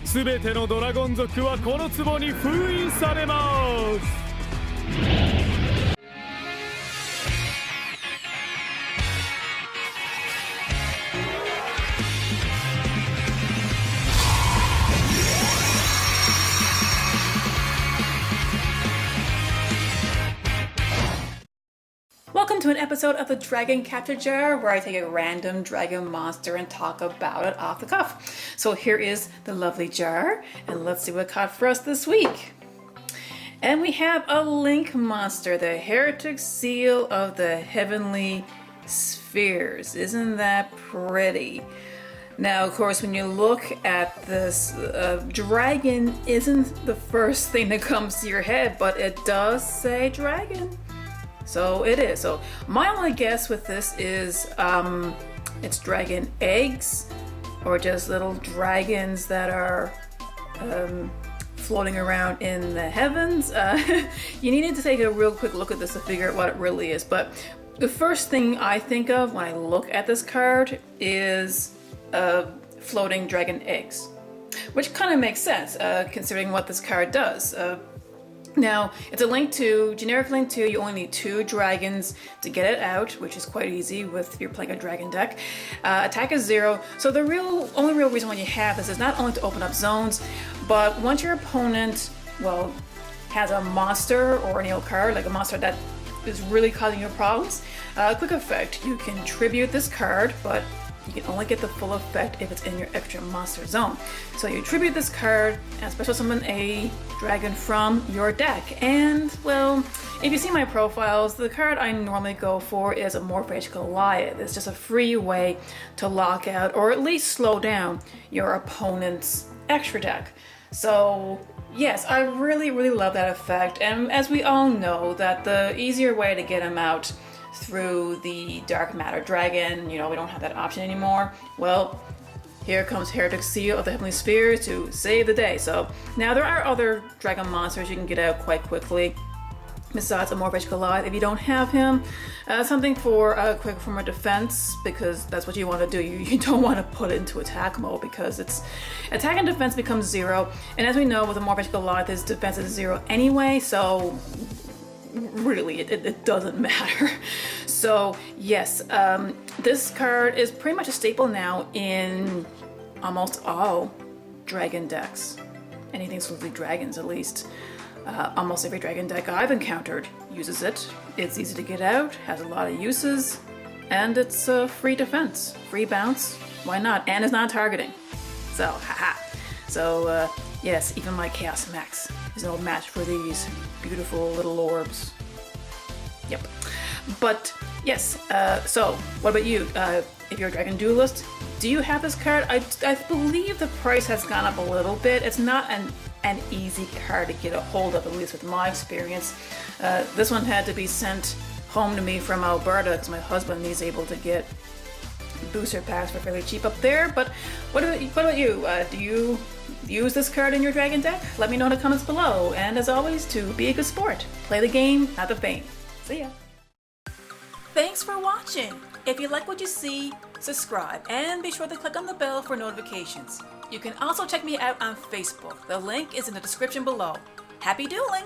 すべてのドラゴン族はこの壺に封印されます。Welcome to an episode of the Dragon Capture Jar, where I take a random dragon monster and talk about it off the cuff. So here is the lovely jar, and let's see what caught for us this week. And we have a Link monster, the Hieratic Seal of the Heavenly Spheres. Isn't that pretty? Now, of course, when you look at this, dragon isn't the first thing that comes to your head, but it does say dragon. So it is. So my only guess with this is it's dragon eggs or just little dragons that are floating around in the heavens. You needed to take a real quick look at this to figure out what it really is. But the first thing I think of when I look at this card is floating dragon eggs, which kind of makes sense considering what this card does. Now, it's a generic link 2, you only need 2 dragons to get it out, which is quite easy if you're playing a dragon deck. Attack is 0, so the only real reason why you have this is not only to open up zones, but once your opponent, has a monster or an card, like a monster that is really causing you problems, quick effect, you can tribute this card, but you can only get the full effect if it's in your extra monster zone. So you tribute this card and special summon a dragon from your deck. And, if you see my profiles, the card I normally go for is a Morphage Goliath. It's just a free way to lock out or at least slow down your opponent's extra deck. So yes, I really, really love that effect. And as we all know, that the easier way to get him out through the Dark Matter Dragon, we don't have that option anymore. Well, here comes Hieratic Seal of the Heavenly Spheres to save the day. So now there are other dragon monsters you can get out quite quickly besides a Morphage Goliath if you don't have him. Something for a quick form of defense, because that's what you want to do. You don't want to put it into attack mode because it's attack and defense becomes 0. And as we know, with a Morphage Goliath, his defense is 0 anyway, so really it doesn't matter. So yes, this card is pretty much a staple now in almost all dragon decks. Anything exclusively dragons, at least. Almost every dragon deck I've encountered uses it. It's easy to get out, has a lot of uses, and it's free defense, free bounce. Why not? And it's not targeting. So haha. So yes, even my Chaos Max is no match for these beautiful little orbs. Yep. But yes, so what about you? If you're a dragon duelist, do you have this card? I believe the price has gone up a little bit. It's not an easy card to get a hold of, at least with my experience. This one had to be sent home to me from Alberta because my husband is able to get booster packs for fairly cheap up there. But what about you? Do you use this card in your dragon deck? Let me know in the comments below. And as always, to be a good sport, play the game, not the fame. See ya. Thanks for watching. If you like what you see, subscribe and be sure to click on the bell for notifications. You can also check me out on Facebook. The link is in the description below. Happy dueling!